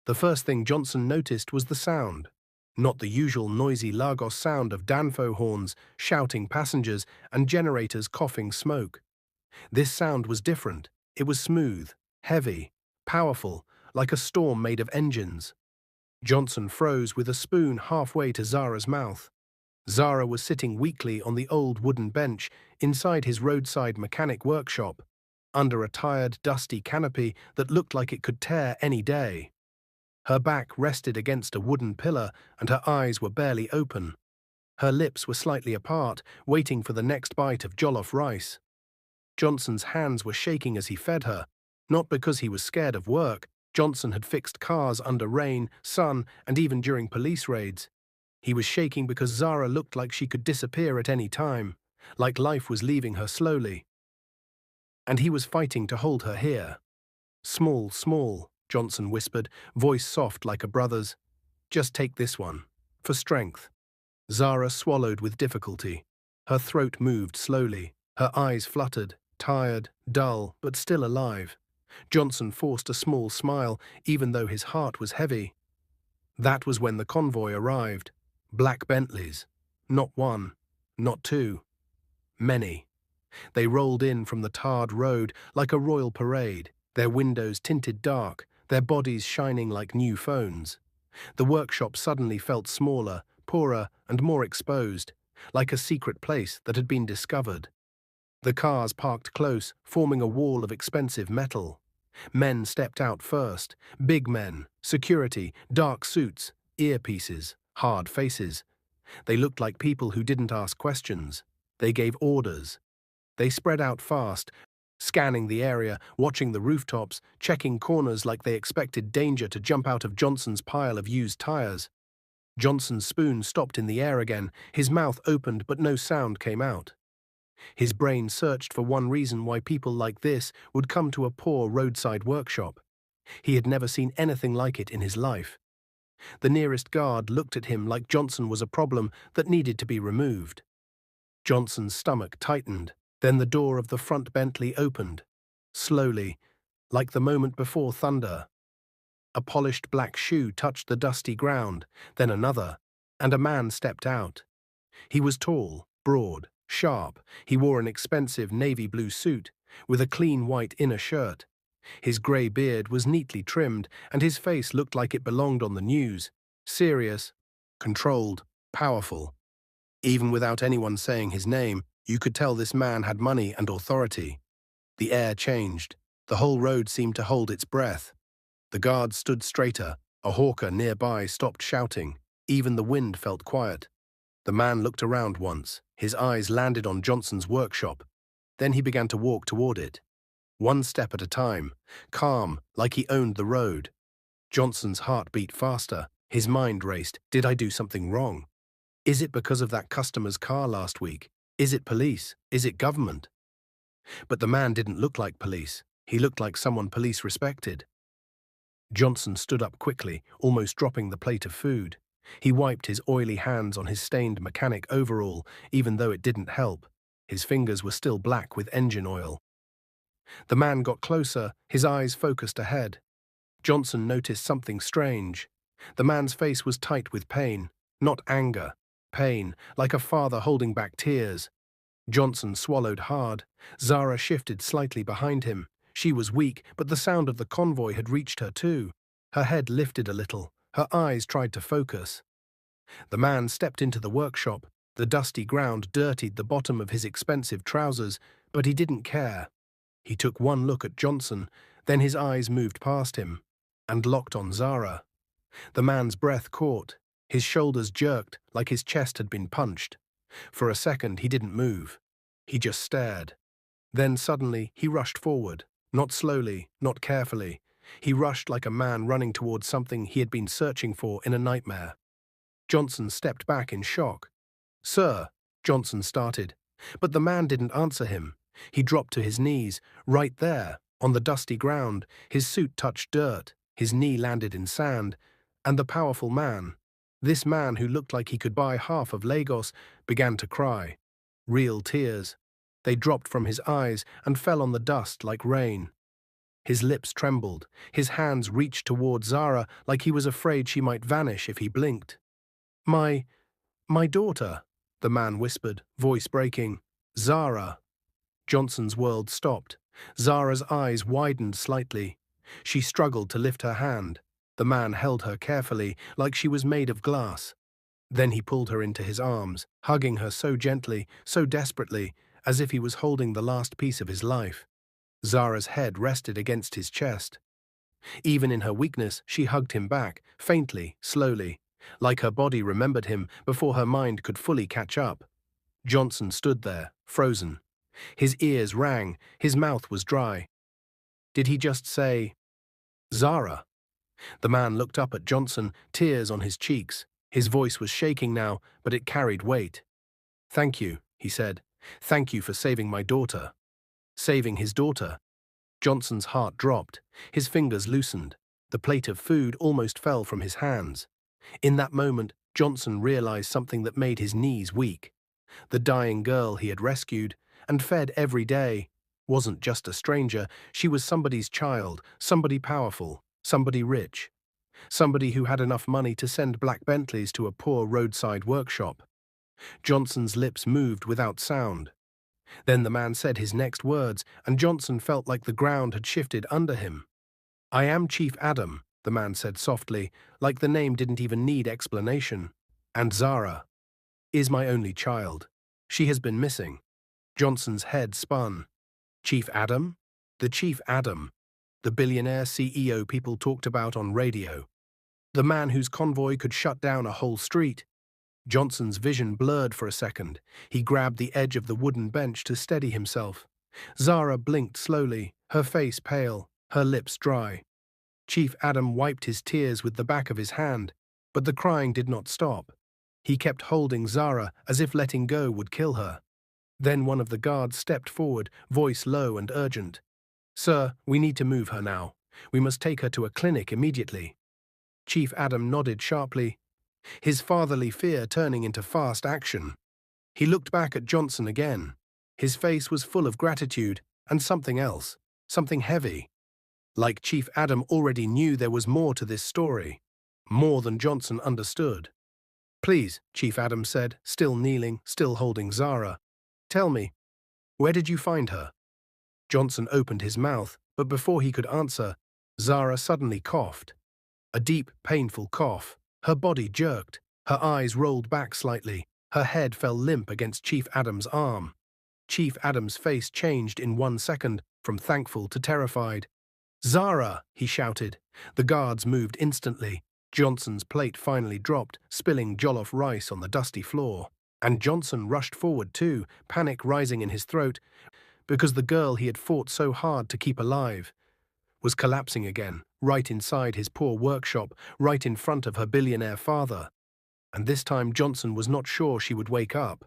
The first thing Johnson noticed was the sound. Not the usual noisy Lagos sound of Danfo horns, shouting passengers, and generators coughing smoke. This sound was different. It was smooth, heavy, powerful, like a storm made of engines. Johnson froze with a spoon halfway to Zara's mouth. Zara was sitting weakly on the old wooden bench inside his roadside mechanic workshop, under a tired, dusty canopy that looked like it could tear any day. Her back rested against a wooden pillar and her eyes were barely open. Her lips were slightly apart, waiting for the next bite of jollof rice. Johnson's hands were shaking as he fed her, not because he was scared of work. Johnson had fixed cars under rain, sun, and even during police raids. He was shaking because Zara looked like she could disappear at any time, like life was leaving her slowly. And he was fighting to hold her here. "Small, small," Johnson whispered, voice soft like a brother's. "Just take this one, for strength." Zara swallowed with difficulty. Her throat moved slowly, her eyes fluttered, tired, dull, but still alive. Johnson forced a small smile, even though his heart was heavy. That was when the convoy arrived. Black Bentleys. Not one, not two. Many. They rolled in from the tarred road like a royal parade, their windows tinted dark, their bodies shining like new phones. The workshop suddenly felt smaller, poorer, and more exposed, like a secret place that had been discovered. The cars parked close, forming a wall of expensive metal. Men stepped out first, big men, security, dark suits, earpieces, hard faces. They looked like people who didn't ask questions. They gave orders. They spread out fast, scanning the area, watching the rooftops, checking corners like they expected danger to jump out of Johnson's pile of used tires. Johnson's spoon stopped in the air again, his mouth opened but no sound came out. His brain searched for one reason why people like this would come to a poor roadside workshop. He had never seen anything like it in his life. The nearest guard looked at him like Johnson was a problem that needed to be removed. Johnson's stomach tightened. Then the door of the front Bentley opened, slowly, like the moment before thunder. A polished black shoe touched the dusty ground, then another, and a man stepped out. He was tall, broad, sharp. He wore an expensive navy blue suit, with a clean white inner shirt. His grey beard was neatly trimmed, and his face looked like it belonged on the news. Serious, controlled, powerful. Even without anyone saying his name, you could tell this man had money and authority. The air changed. The whole road seemed to hold its breath. The guards stood straighter. A hawker nearby stopped shouting. Even the wind felt quiet. The man looked around once. His eyes landed on Johnson's workshop. Then he began to walk toward it. One step at a time, calm, like he owned the road. Johnson's heart beat faster. His mind raced. Did I do something wrong? Is it because of that customer's car last week? Is it police? Is it government? But the man didn't look like police. He looked like someone police respected. Johnson stood up quickly, almost dropping the plate of food. He wiped his oily hands on his stained mechanic overall, even though it didn't help. His fingers were still black with engine oil. The man got closer, his eyes focused ahead. Johnson noticed something strange. The man's face was tight with pain, not anger. Pain, like a father holding back tears. Johnson swallowed hard. Zara shifted slightly behind him. She was weak, but the sound of the convoy had reached her too. Her head lifted a little. Her eyes tried to focus. The man stepped into the workshop. The dusty ground dirtied the bottom of his expensive trousers, but he didn't care. He took one look at Johnson, then his eyes moved past him, and locked on Zara. The man's breath caught. His shoulders jerked like his chest had been punched. For a second, he didn't move. He just stared. Then suddenly, he rushed forward. Not slowly, not carefully. He rushed like a man running towards something he had been searching for in a nightmare. Johnson stepped back in shock. "Sir," Johnson started. But the man didn't answer him. He dropped to his knees, right there, on the dusty ground. His suit touched dirt. His knee landed in sand. And the powerful man, this man who looked like he could buy half of Lagos, began to cry. Real tears. They dropped from his eyes and fell on the dust like rain. His lips trembled. His hands reached toward Zara like he was afraid she might vanish if he blinked. My daughter, the man whispered, voice breaking. Zara. Johnson's world stopped. Zara's eyes widened slightly. She struggled to lift her hand. The man held her carefully, like she was made of glass. Then he pulled her into his arms, hugging her so gently, so desperately, as if he was holding the last piece of his life. Zara's head rested against his chest. Even in her weakness, she hugged him back, faintly, slowly, like her body remembered him before her mind could fully catch up. Johnson stood there, frozen. His ears rang, his mouth was dry. Did he just say, Zara? The man looked up at Johnson, tears on his cheeks. His voice was shaking now, but it carried weight. Thank you, he said. Thank you for saving my daughter. Saving his daughter. Johnson's heart dropped. His fingers loosened. The plate of food almost fell from his hands. In that moment, Johnson realized something that made his knees weak. The dying girl he had rescued and fed every day wasn't just a stranger. She was somebody's child, somebody powerful, somebody rich, somebody who had enough money to send black Bentleys to a poor roadside workshop. Johnson's lips moved without sound. Then the man said his next words, and Johnson felt like the ground had shifted under him. I am Chief Adam, the man said softly, like the name didn't even need explanation. And Zara is my only child. She has been missing. Johnson's head spun. Chief Adam? The Chief Adam. The billionaire CEO people talked about on radio. The man whose convoy could shut down a whole street. Johnson's vision blurred for a second. He grabbed the edge of the wooden bench to steady himself. Zara blinked slowly, her face pale, her lips dry. Chief Adam wiped his tears with the back of his hand, but the crying did not stop. He kept holding Zara as if letting go would kill her. Then one of the guards stepped forward, voice low and urgent. Sir, we need to move her now. We must take her to a clinic immediately. Chief Adam nodded sharply, his fatherly fear turning into fast action. He looked back at Johnson again. His face was full of gratitude and something else, something heavy. Like Chief Adam already knew there was more to this story, more than Johnson understood. Please, Chief Adam said, still kneeling, still holding Zara. Tell me, where did you find her? Johnson opened his mouth, but before he could answer, Zara suddenly coughed. A deep, painful cough. Her body jerked. Her eyes rolled back slightly. Her head fell limp against Chief Adam's arm. Chief Adam's face changed in 1 second, from thankful to terrified. Zara, he shouted. The guards moved instantly. Johnson's plate finally dropped, spilling jollof rice on the dusty floor. And Johnson rushed forward too, panic rising in his throat, because the girl he had fought so hard to keep alive was collapsing again, right inside his poor workshop, right in front of her billionaire father. And this time Johnson was not sure she would wake up.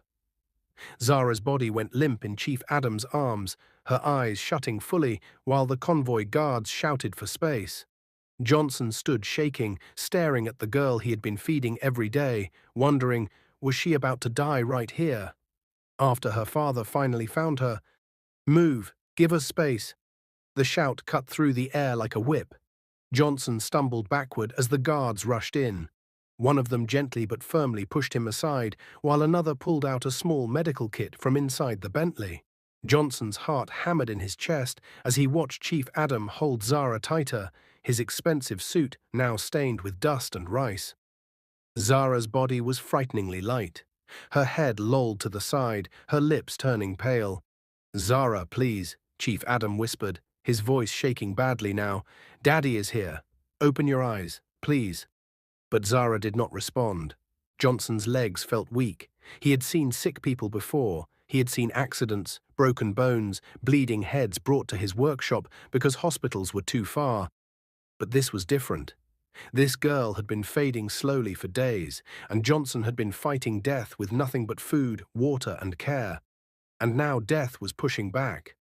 Zara's body went limp in Chief Adam's arms, her eyes shutting fully while the convoy guards shouted for space. Johnson stood shaking, staring at the girl he had been feeding every day, wondering, was she about to die right here? After her father finally found her, "Move, give us space." The shout cut through the air like a whip. Johnson stumbled backward as the guards rushed in. One of them gently but firmly pushed him aside, while another pulled out a small medical kit from inside the Bentley. Johnson's heart hammered in his chest as he watched Chief Adam hold Zara tighter, his expensive suit now stained with dust and rice. Zara's body was frighteningly light. Her head lolled to the side, her lips turning pale. "Zara, please," Chief Adam whispered, his voice shaking badly now. "Daddy is here. Open your eyes, please." But Zara did not respond. Johnson's legs felt weak. He had seen sick people before. He had seen accidents, broken bones, bleeding heads brought to his workshop because hospitals were too far. But this was different. This girl had been fading slowly for days, and Johnson had been fighting death with nothing but food, water, and care. And now death was pushing back.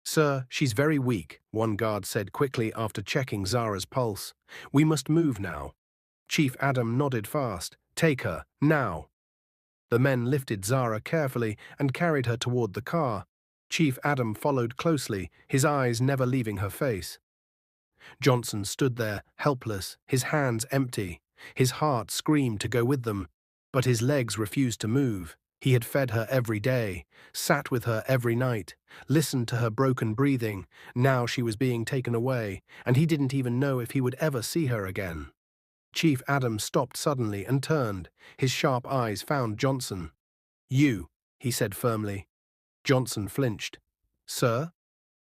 "Sir, she's very weak," one guard said quickly after checking Zara's pulse. "We must move now." Chief Adam nodded fast. "Take her, now." The men lifted Zara carefully and carried her toward the car. Chief Adam followed closely, his eyes never leaving her face. Johnson stood there, helpless, his hands empty. His heart screamed to go with them, but his legs refused to move. He had fed her every day, sat with her every night, listened to her broken breathing. Now she was being taken away, and he didn't even know if he would ever see her again. Chief Adam stopped suddenly and turned. His sharp eyes found Johnson. "You," he said firmly. Johnson flinched. "Sir?"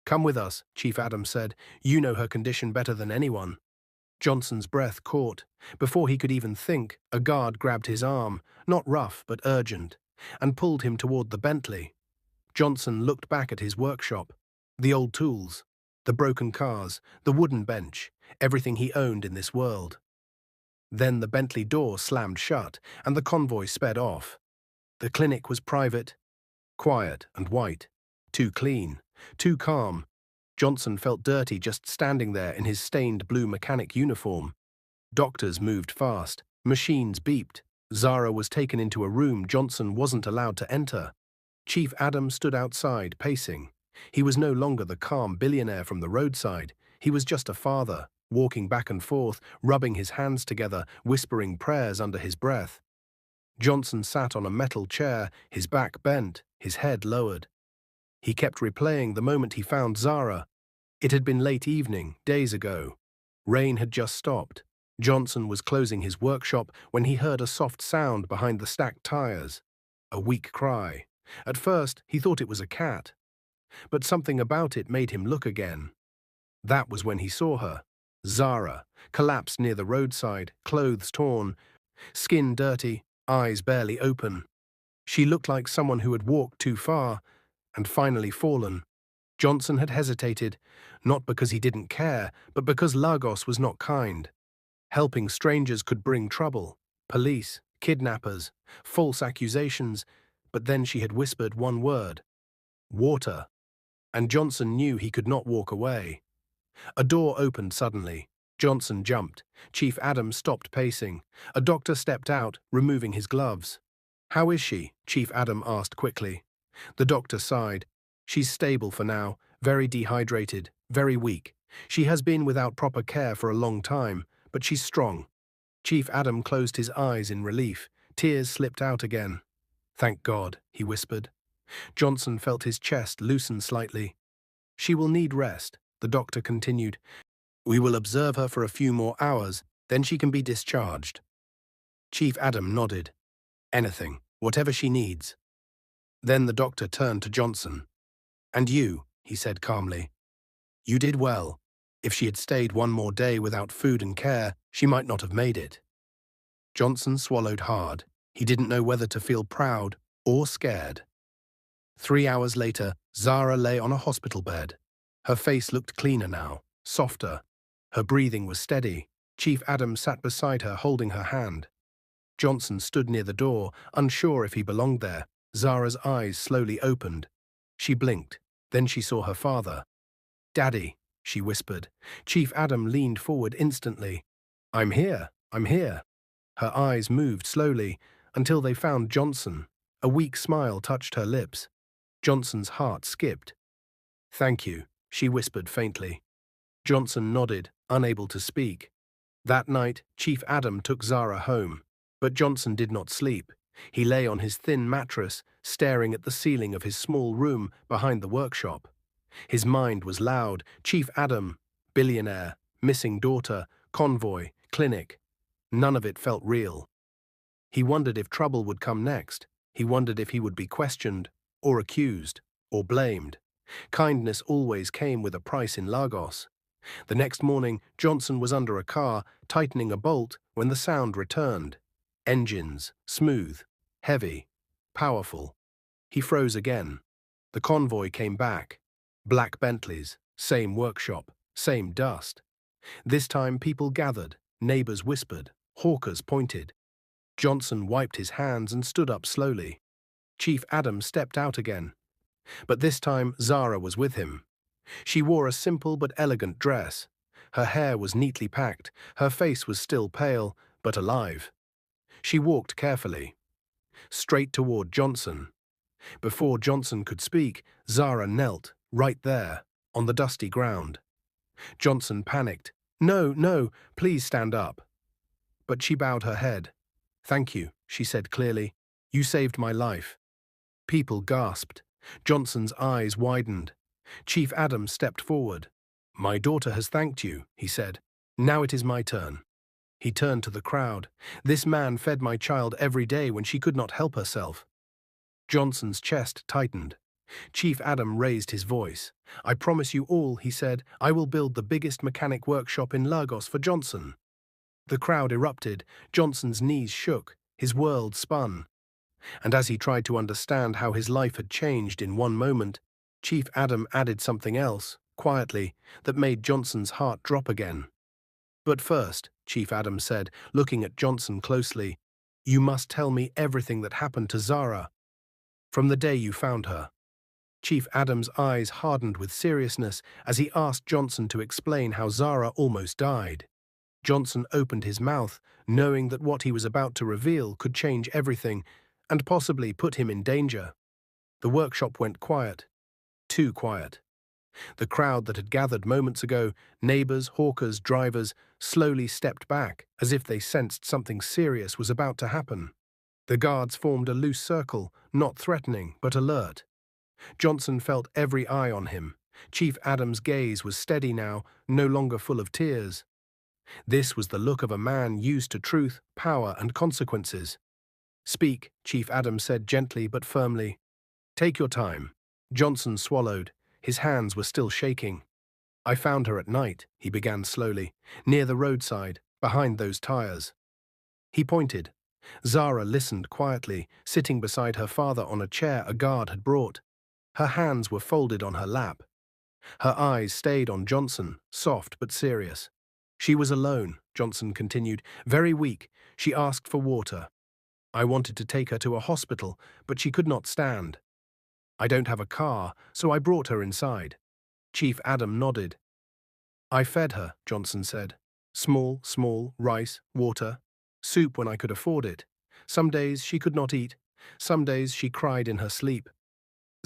"Come with us," Chief Adam said. "You know her condition better than anyone." Johnson's breath caught. Before he could even think, a guard grabbed his arm, not rough but urgent, and pulled him toward the Bentley. Johnson looked back at his workshop. The old tools, the broken cars, the wooden bench, everything he owned in this world. Then the Bentley door slammed shut, and the convoy sped off. The clinic was private, quiet and white, too clean, too calm. Johnson felt dirty just standing there in his stained blue mechanic uniform. Doctors moved fast, machines beeped. Zara was taken into a room Johnson wasn't allowed to enter. Chief Adam stood outside, pacing. He was no longer the calm billionaire from the roadside. He was just a father, walking back and forth, rubbing his hands together, whispering prayers under his breath. Johnson sat on a metal chair, his back bent, his head lowered. He kept replaying the moment he found Zara. It had been late evening, days ago. Rain had just stopped. Johnson was closing his workshop when he heard a soft sound behind the stacked tires. A weak cry. At first, he thought it was a cat. But something about it made him look again. That was when he saw her. Zara, collapsed near the roadside, clothes torn, skin dirty, eyes barely open. She looked like someone who had walked too far and finally fallen. Johnson had hesitated, not because he didn't care, but because Lagos was not kind. Helping strangers could bring trouble. Police, kidnappers, false accusations. But then she had whispered one word. Water. And Johnson knew he could not walk away. A door opened suddenly. Johnson jumped. Chief Adam stopped pacing. A doctor stepped out, removing his gloves. "How is she?" Chief Adam asked quickly. The doctor sighed. "She's stable for now, very dehydrated, very weak. She has been without proper care for a long time, but she's strong." Chief Adam closed his eyes in relief. Tears slipped out again. "Thank God," he whispered. Johnson felt his chest loosen slightly. "She will need rest," the doctor continued. "We will observe her for a few more hours, then she can be discharged." Chief Adam nodded. "Anything, whatever she needs." Then the doctor turned to Johnson. "And you," he said calmly. "You did well. If she had stayed one more day without food and care, she might not have made it." Johnson swallowed hard. He didn't know whether to feel proud or scared. 3 hours later, Zara lay on a hospital bed. Her face looked cleaner now, softer. Her breathing was steady. Chief Adam sat beside her, holding her hand. Johnson stood near the door, unsure if he belonged there. Zara's eyes slowly opened. She blinked. Then she saw her father. "Daddy," she whispered. Chief Adam leaned forward instantly. I'm here. Her eyes moved slowly until they found Johnson. A weak smile touched her lips. Johnson's heart skipped. "Thank you," she whispered faintly. Johnson nodded, unable to speak. That night, Chief Adam took Zara home. But Johnson did not sleep. He lay on his thin mattress, staring at the ceiling of his small room behind the workshop. His mind was loud. Chief Adam, billionaire, missing daughter, convoy, clinic. None of it felt real. He wondered if trouble would come next. He wondered if he would be questioned, or accused, or blamed. Kindness always came with a price in Lagos. The next morning, Johnson was under a car, tightening a bolt, when the sound returned. Engines, smooth, heavy, powerful. He froze again. The convoy came back. Black Bentleys, same workshop, same dust. This time people gathered, neighbors whispered, hawkers pointed. Johnson wiped his hands and stood up slowly. Chief Adam stepped out again. But this time Zara was with him. She wore a simple but elegant dress. Her hair was neatly packed. Her face was still pale, but alive. She walked carefully, straight toward Johnson. Before Johnson could speak, Zara knelt, right there, on the dusty ground. Johnson panicked. "No, no, please stand up." But she bowed her head. "Thank you," she said clearly. "You saved my life." People gasped. Johnson's eyes widened. Chief Adam stepped forward. "My daughter has thanked you," he said. "Now it is my turn." He turned to the crowd. "This man fed my child every day when she could not help herself." Johnson's chest tightened. Chief Adam raised his voice. "I promise you all," he said, "I will build the biggest mechanic workshop in Lagos for Johnson." The crowd erupted. Johnson's knees shook. His world spun. And as he tried to understand how his life had changed in one moment, Chief Adam added something else, quietly, that made Johnson's heart drop again. "But first," Chief Adam said, looking at Johnson closely, "you must tell me everything that happened to Zara, from the day you found her." Chief Adam's eyes hardened with seriousness as he asked Johnson to explain how Zara almost died. Johnson opened his mouth, knowing that what he was about to reveal could change everything and possibly put him in danger. The workshop went quiet. Too quiet. The crowd that had gathered moments ago, neighbors, hawkers, drivers, slowly stepped back as if they sensed something serious was about to happen. The guards formed a loose circle, not threatening but alert. Johnson felt every eye on him. Chief Adam's gaze was steady now, no longer full of tears. This was the look of a man used to truth, power, and consequences. "Speak," Chief Adam said gently but firmly. "Take your time." Johnson swallowed. His hands were still shaking. "I found her at night," he began slowly, "near the roadside, behind those tires." He pointed. Zara listened quietly, sitting beside her father on a chair a guard had brought. Her hands were folded on her lap. Her eyes stayed on Johnson, soft but serious. "She was alone," Johnson continued, "very weak. She asked for water. I wanted to take her to a hospital, but she could not stand. I don't have a car, so I brought her inside." Chief Adam nodded. "I fed her," Johnson said. Small, rice, water, soup when I could afford it. Some days she could not eat. Some days she cried in her sleep."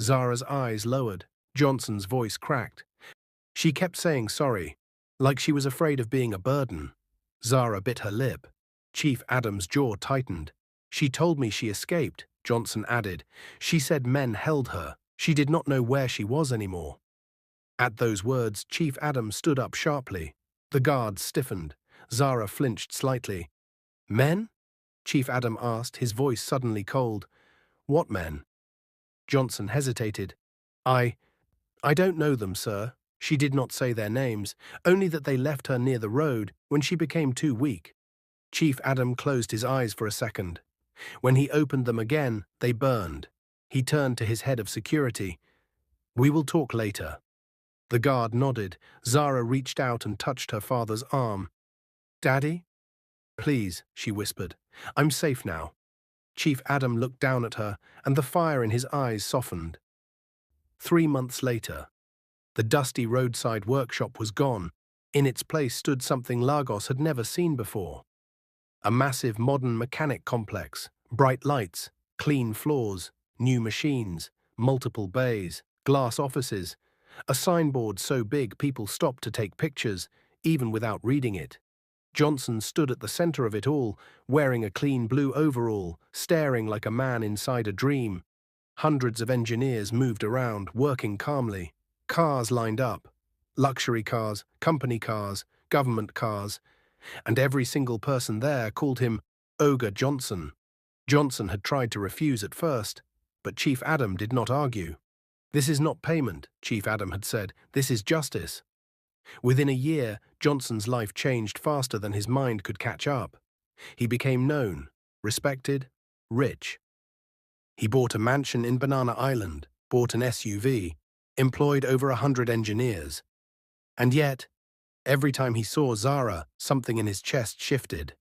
Zara's eyes lowered. Johnson's voice cracked. "She kept saying sorry, like she was afraid of being a burden." Zara bit her lip. Chief Adam's jaw tightened. "She told me she escaped," Johnson added. "She said men held her. She did not know where she was anymore." At those words, Chief Adam stood up sharply. The guards stiffened. Zara flinched slightly. "Men?" Chief Adam asked, his voice suddenly cold. "What men?" Johnson hesitated. I don't know them, sir." She did not say their names, only that they left her near the road when she became too weak. Chief Adam closed his eyes for a second. When he opened them again, they burned. He turned to his head of security. "We will talk later." The guard nodded. Zara reached out and touched her father's arm. "Daddy?" "Please," she whispered. "I'm safe now." Chief Adam looked down at her, and the fire in his eyes softened. 3 months later, the dusty roadside workshop was gone. In its place stood something Lagos had never seen before. A massive modern mechanic complex, bright lights, clean floors, new machines, multiple bays, glass offices, a signboard so big people stopped to take pictures, even without reading it. Johnson stood at the center of it all, wearing a clean blue overall, staring like a man inside a dream. Hundreds of engineers moved around, working calmly. Cars lined up. Luxury cars, company cars, government cars. And every single person there called him Ogre Johnson. Johnson had tried to refuse at first, but Chief Adam did not argue. "This is not payment," Chief Adam had said. "This is justice." Within a year, Johnson's life changed faster than his mind could catch up. He became known, respected, rich. He bought a mansion in Banana Island, bought an SUV, employed over 100 engineers. And yet, every time he saw Zara, something in his chest shifted.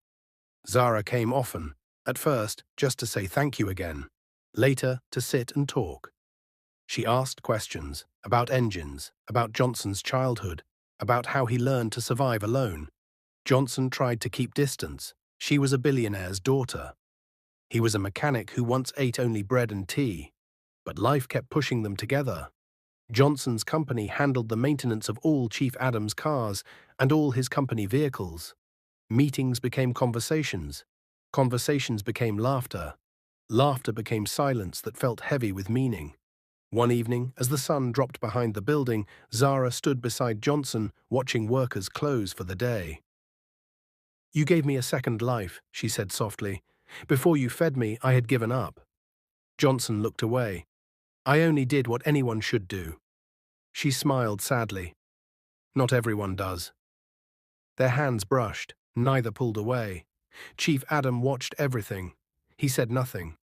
Zara came often, at first just to say thank you again, later to sit and talk. She asked questions about engines, about Johnson's childhood, about how he learned to survive alone. Johnson tried to keep distance. She was a billionaire's daughter. He was a mechanic who once ate only bread and tea, but life kept pushing them together. Johnson's company handled the maintenance of all Chief Adams' cars and all his company vehicles. Meetings became conversations. Conversations became laughter. Laughter became silence that felt heavy with meaning. One evening, as the sun dropped behind the building, Zara stood beside Johnson, watching workers close for the day. "You gave me a second life," she said softly. "Before you fed me, I had given up." Johnson looked away. "I only did what anyone should do." She smiled sadly. "Not everyone does." Their hands brushed. Neither pulled away. Chief Adam watched everything. He said nothing.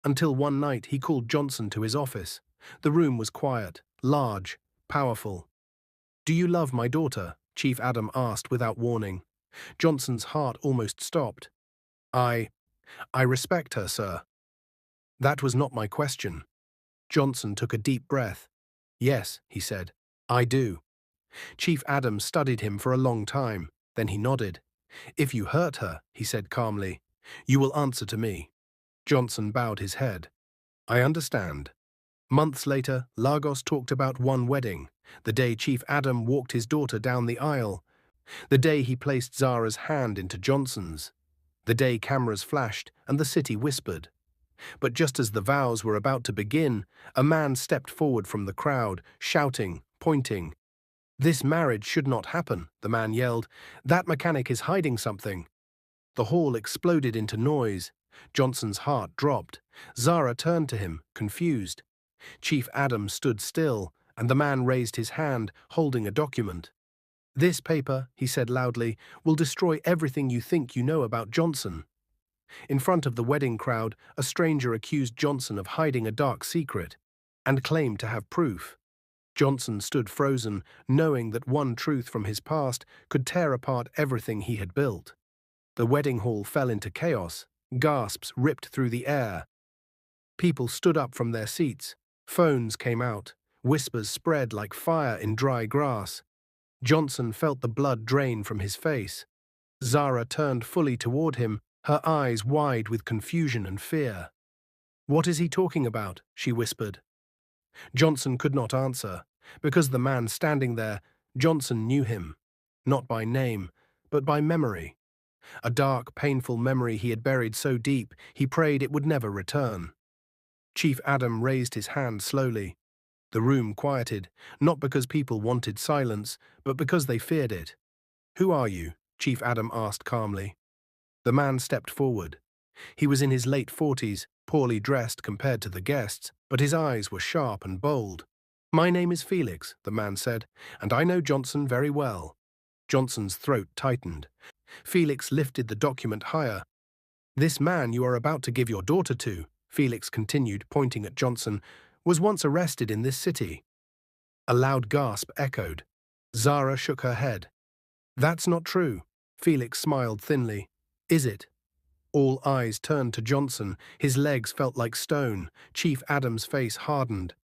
Until one night he called Johnson to his office. The room was quiet, large, powerful. "Do you love my daughter?" Chief Adam asked without warning. Johnson's heart almost stopped. I respect her, sir." "That was not my question." Johnson took a deep breath. "Yes," he said, "I do." Chief Adam studied him for a long time. Then he nodded. "If you hurt her," he said calmly, "you will answer to me." Johnson bowed his head. "I understand." Months later, Lagos talked about one wedding, the day Chief Adam walked his daughter down the aisle, the day he placed Zara's hand into Johnson's, the day cameras flashed and the city whispered. But just as the vows were about to begin, a man stepped forward from the crowd, shouting, pointing. "This marriage should not happen," the man yelled. "That mechanic is hiding something." The hall exploded into noise. Johnson's heart dropped. Zara turned to him, confused. Chief Adam stood still, and the man raised his hand, holding a document. "This paper," he said loudly, "will destroy everything you think you know about Johnson." In front of the wedding crowd, a stranger accused Johnson of hiding a dark secret, and claimed to have proof. Johnson stood frozen, knowing that one truth from his past could tear apart everything he had built. The wedding hall fell into chaos. Gasps ripped through the air. People stood up from their seats. Phones came out. Whispers spread like fire in dry grass. Johnson felt the blood drain from his face. Zara turned fully toward him, her eyes wide with confusion and fear. "What is he talking about?" she whispered. Johnson could not answer. Because the man standing there, Johnson knew him. Not by name, but by memory. A dark, painful memory he had buried so deep, he prayed it would never return. Chief Adam raised his hand slowly. The room quieted, not because people wanted silence, but because they feared it. "Who are you?" Chief Adam asked calmly. The man stepped forward. He was in his late 40s, poorly dressed compared to the guests, but his eyes were sharp and bold. "My name is Felix," the man said, "and I know Johnson very well." Johnson's throat tightened. Felix lifted the document higher. "This man you are about to give your daughter to," Felix continued, pointing at Johnson, "was once arrested in this city." A loud gasp echoed. Zara shook her head. "That's not true." Felix smiled thinly. "Is it?" All eyes turned to Johnson. His legs felt like stone. Chief Adam's face hardened.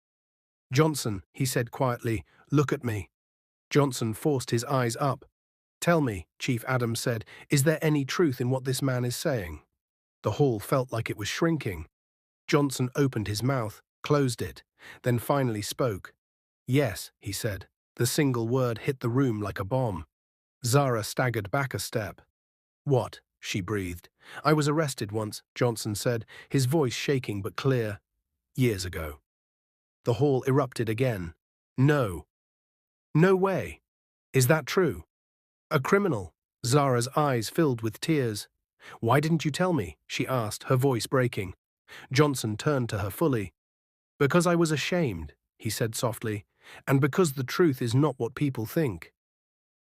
"Johnson," he said quietly, "look at me." Johnson forced his eyes up. "Tell me," Chief Adam said, "is there any truth in what this man is saying?" The hall felt like it was shrinking. Johnson opened his mouth, closed it, then finally spoke. "Yes," he said. The single word hit the room like a bomb. Zara staggered back a step. "What?" she breathed. "I was arrested once," Johnson said, his voice shaking but clear. "Years ago." The hall erupted again. "No. No way. Is that true?" "A criminal." Zara's eyes filled with tears. "Why didn't you tell me?" she asked, her voice breaking. Johnson turned to her fully. "Because I was ashamed," he said softly, "and because the truth is not what people think."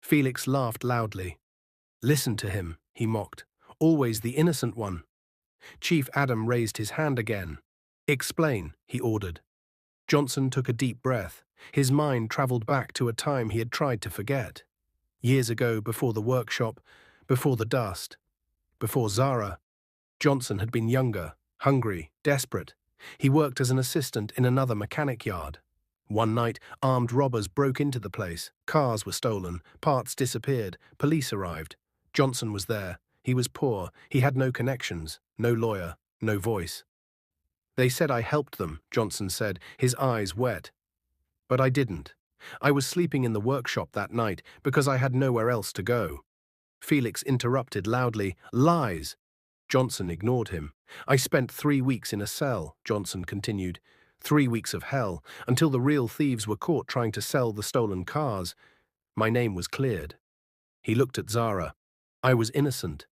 Felix laughed loudly. "Listen to him," he mocked. "Always the innocent one." Chief Adam raised his hand again. "Explain," he ordered. Johnson took a deep breath. His mind traveled back to a time he had tried to forget. Years ago, before the workshop, before the dust, before Zara. Johnson had been younger, hungry, desperate. He worked as an assistant in another mechanic yard. One night, armed robbers broke into the place. Cars were stolen, parts disappeared, police arrived. Johnson was there. He was poor. He had no connections, no lawyer, no voice. "They said I helped them," Johnson said, his eyes wet. But I didn't. I was sleeping in the workshop that night because I had nowhere else to go. Felix interrupted loudly. Lies! Johnson ignored him. I spent 3 weeks in a cell, Johnson continued. 3 weeks of hell, until the real thieves were caught trying to sell the stolen cars. My name was cleared. He looked at Zara. I was innocent.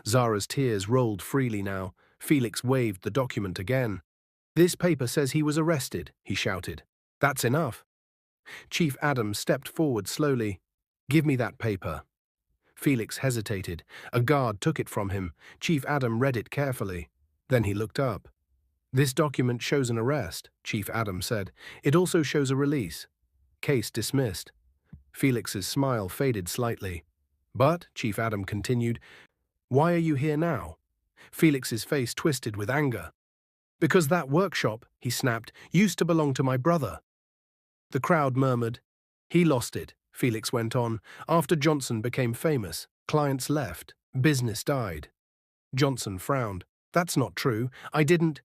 Zara's tears rolled freely now. Felix waved the document again. This paper says he was arrested, he shouted. That's enough. Chief Adam stepped forward slowly. Give me that paper. Felix hesitated. A guard took it from him. Chief Adam read it carefully. Then he looked up. This document shows an arrest, Chief Adam said. It also shows a release. Case dismissed. Felix's smile faded slightly. But, Chief Adam continued, why are you here now? Felix's face twisted with anger. Because that workshop, he snapped, used to belong to my brother. The crowd murmured. He lost it, Felix went on. After Johnson became famous, clients left, business died. Johnson frowned. That's not true. I didn't.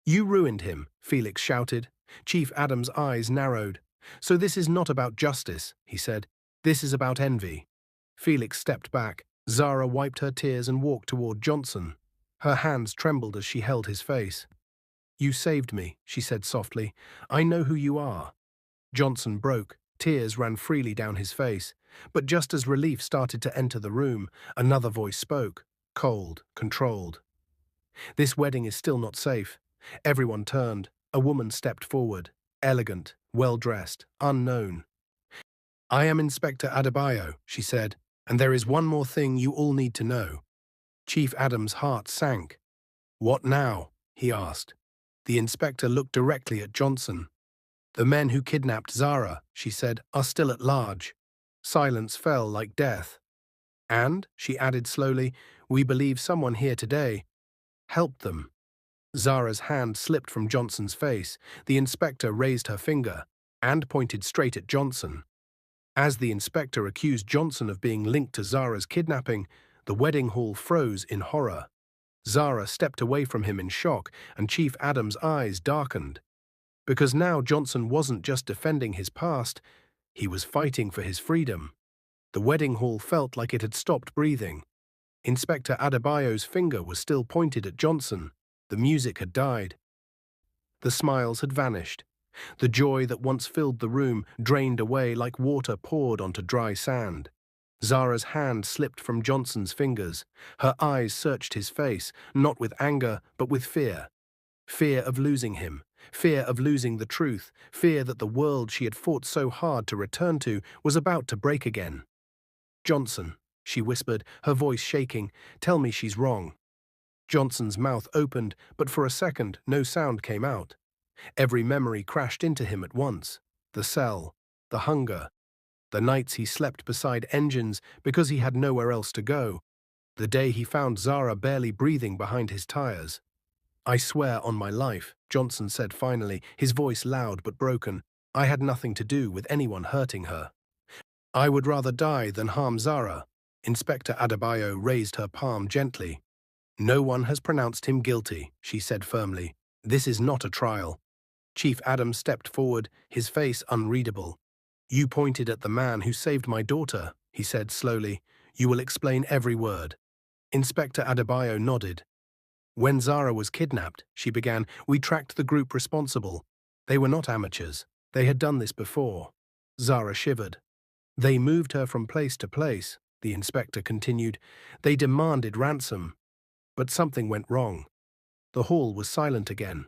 You ruined him, Felix shouted. Chief Adam's eyes narrowed. So this is not about justice, he said. This is about envy. Felix stepped back. Zara wiped her tears and walked toward Johnson. Her hands trembled as she held his face. You saved me, she said softly. I know who you are. Johnson broke. Tears ran freely down his face. But just as relief started to enter the room, another voice spoke, cold, controlled. This wedding is still not safe. Everyone turned. A woman stepped forward, elegant, well-dressed, unknown. I am Inspector Adebayo, she said, and there is one more thing you all need to know. Chief Adam's heart sank. What now? He asked. The inspector looked directly at Johnson. The men who kidnapped Zara, she said, are still at large. Silence fell like death. And, she added slowly, we believe someone here today helped them. Zara's hand slipped from Johnson's face. The inspector raised her finger and pointed straight at Johnson. As the inspector accused Johnson of being linked to Zara's kidnapping, the wedding hall froze in horror. Zara stepped away from him in shock, and Chief Adam's eyes darkened. Because now Johnson wasn't just defending his past, he was fighting for his freedom. The wedding hall felt like it had stopped breathing. Inspector Adebayo's finger was still pointed at Johnson. The music had died. The smiles had vanished. The joy that once filled the room drained away like water poured onto dry sand. Zara's hand slipped from Johnson's fingers. Her eyes searched his face, not with anger, but with fear. Fear of losing him, fear of losing the truth, fear that the world she had fought so hard to return to was about to break again. Johnson, she whispered, her voice shaking, tell me she's wrong. Johnson's mouth opened, but for a second no sound came out. Every memory crashed into him at once. The cell, the hunger, the nights he slept beside engines because he had nowhere else to go, the day he found Zara barely breathing behind his tires. I swear on my life, Johnson said finally, his voice loud but broken, I had nothing to do with anyone hurting her. I would rather die than harm Zara. Inspector Adebayo raised her palm gently. No one has pronounced him guilty, she said firmly. This is not a trial. Chief Adam stepped forward, his face unreadable. You pointed at the man who saved my daughter, he said slowly. You will explain every word. Inspector Adebayo nodded. When Zara was kidnapped, she began, we tracked the group responsible. They were not amateurs. They had done this before. Zara shivered. They moved her from place to place, the inspector continued. They demanded ransom. But something went wrong. The hall was silent again.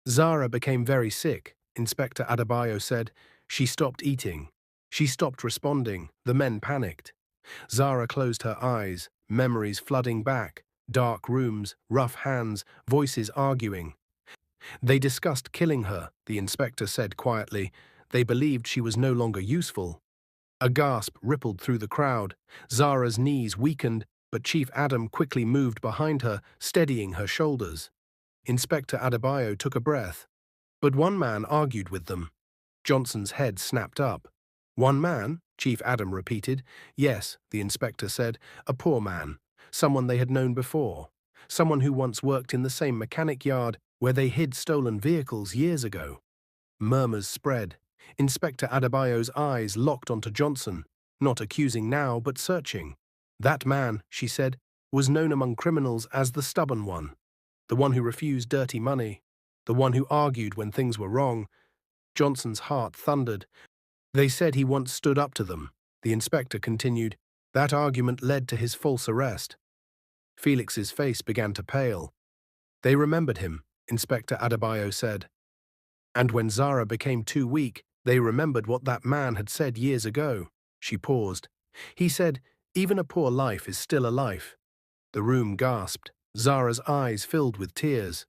Zara became very sick, Inspector Adebayo said. She stopped eating. She stopped responding. The men panicked. Zara closed her eyes, memories flooding back. Dark rooms, rough hands, voices arguing. They discussed killing her, the inspector said quietly. They believed she was no longer useful. A gasp rippled through the crowd. Zara's knees weakened, but Chief Adam quickly moved behind her, steadying her shoulders. Inspector Adebayo took a breath. But one man argued with them. Johnson's head snapped up. One man? Chief Adam repeated. Yes, the inspector said. A poor man. Someone they had known before. Someone who once worked in the same mechanic yard where they hid stolen vehicles years ago. Murmurs spread. Inspector Adebayo's eyes locked onto Johnson, not accusing now but searching. That man, she said, was known among criminals as the stubborn one, the one who refused dirty money, the one who argued when things were wrong. Johnson's heart thundered. They said he once stood up to them. The inspector continued. That argument led to his false arrest. Felix's face began to pale. They remembered him, Inspector Adebayo said. And when Zara became too weak, they remembered what that man had said years ago. She paused. He said, even a poor life is still a life. The room gasped. Zara's eyes filled with tears.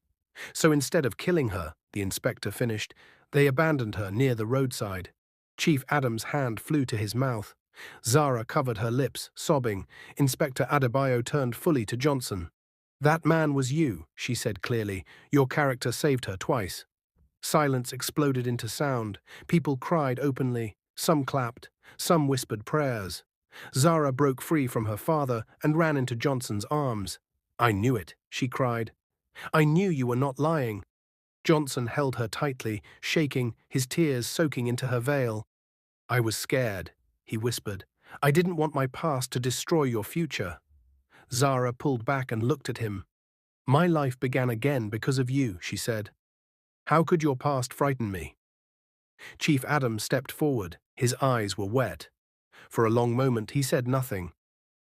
So instead of killing her, the inspector finished, they abandoned her near the roadside. Chief Adam's hand flew to his mouth. Zara covered her lips, sobbing. Inspector Adebayo turned fully to Johnson. That man was you, she said clearly. Your character saved her twice. Silence exploded into sound. People cried openly. Some clapped. Some whispered prayers. Zara broke free from her father and ran into Johnson's arms. I knew it, she cried. I knew you were not lying. Johnson held her tightly, shaking, his tears soaking into her veil. I was scared, he whispered. I didn't want my past to destroy your future. Zara pulled back and looked at him. My life began again because of you, she said. How could your past frighten me? Chief Adam stepped forward. His eyes were wet. For a long moment he said nothing.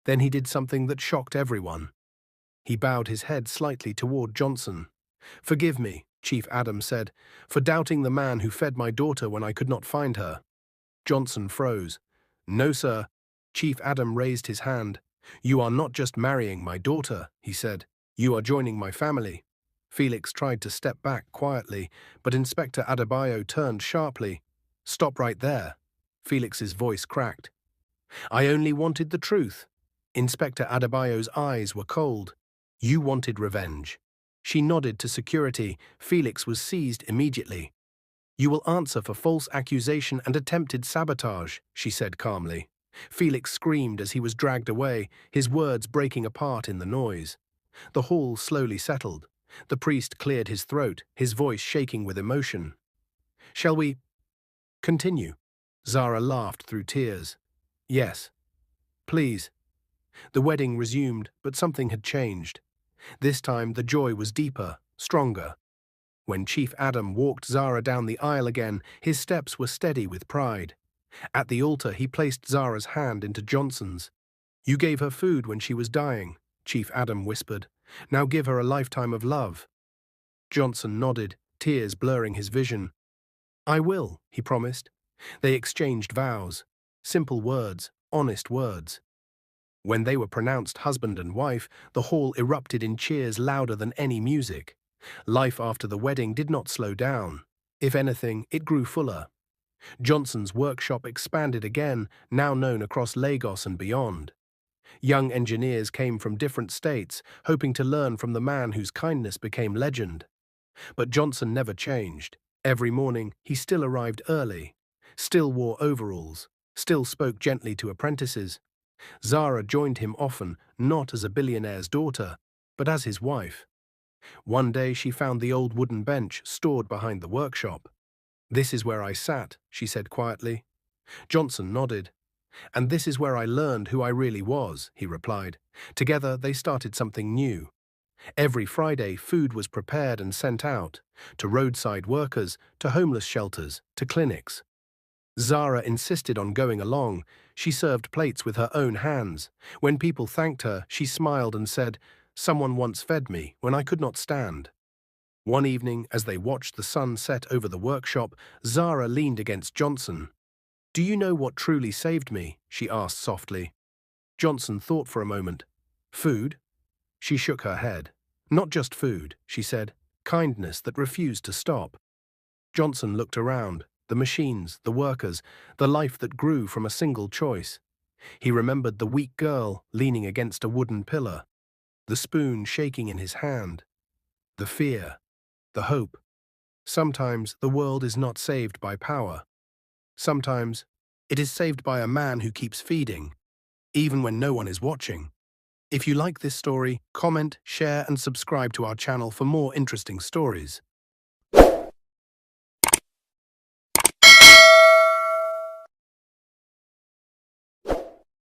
Then he did something that shocked everyone. He bowed his head slightly toward Johnson. Forgive me, Chief Adam said, for doubting the man who fed my daughter when I could not find her. Johnson froze. No, sir. Chief Adam raised his hand. You are not just marrying my daughter, he said. You are joining my family. Felix tried to step back quietly, but Inspector Adebayo turned sharply. Stop right there. Felix's voice cracked. I only wanted the truth. Inspector Adebayo's eyes were cold. You wanted revenge. She nodded to security. Felix was seized immediately. You will answer for false accusation and attempted sabotage, she said calmly. Felix screamed as he was dragged away, his words breaking apart in the noise. The hall slowly settled. The priest cleared his throat, his voice shaking with emotion. Shall we continue? Zara laughed through tears. Yes. Please. The wedding resumed, but something had changed. This time the joy was deeper, stronger. When Chief Adam walked Zara down the aisle again, his steps were steady with pride. At the altar he placed Zara's hand into Johnson's. You gave her food when she was dying, Chief Adam whispered. Now give her a lifetime of love. Johnson nodded, tears blurring his vision. I will, he promised. They exchanged vows. Simple words, honest words. When they were pronounced husband and wife, the hall erupted in cheers louder than any music. Life after the wedding did not slow down. If anything, it grew fuller. Johnson's workshop expanded again, now known across Lagos and beyond. Young engineers came from different states, hoping to learn from the man whose kindness became legend. But Johnson never changed. Every morning, he still arrived early, still wore overalls, still spoke gently to apprentices. Zara joined him often, not as a billionaire's daughter, but as his wife. One day she found the old wooden bench stored behind the workshop. This is where I sat, she said quietly. Johnson nodded. And this is where I learned who I really was, he replied. Together they started something new. Every Friday food was prepared and sent out, to roadside workers, to homeless shelters, to clinics. Zara insisted on going along. She served plates with her own hands. When people thanked her, she smiled and said, Someone once fed me when I could not stand. One evening, as they watched the sun set over the workshop, Zara leaned against Johnson. Do you know what truly saved me? She asked softly. Johnson thought for a moment. Food? She shook her head. Not just food, she said. Kindness that refused to stop. Johnson looked around. The machines, the workers, the life that grew from a single choice. He remembered the weak girl leaning against a wooden pillar, the spoon shaking in his hand, the fear, the hope. Sometimes the world is not saved by power. Sometimes it is saved by a man who keeps feeding, even when no one is watching. If you like this story, comment, share, and subscribe to our channel for more interesting stories.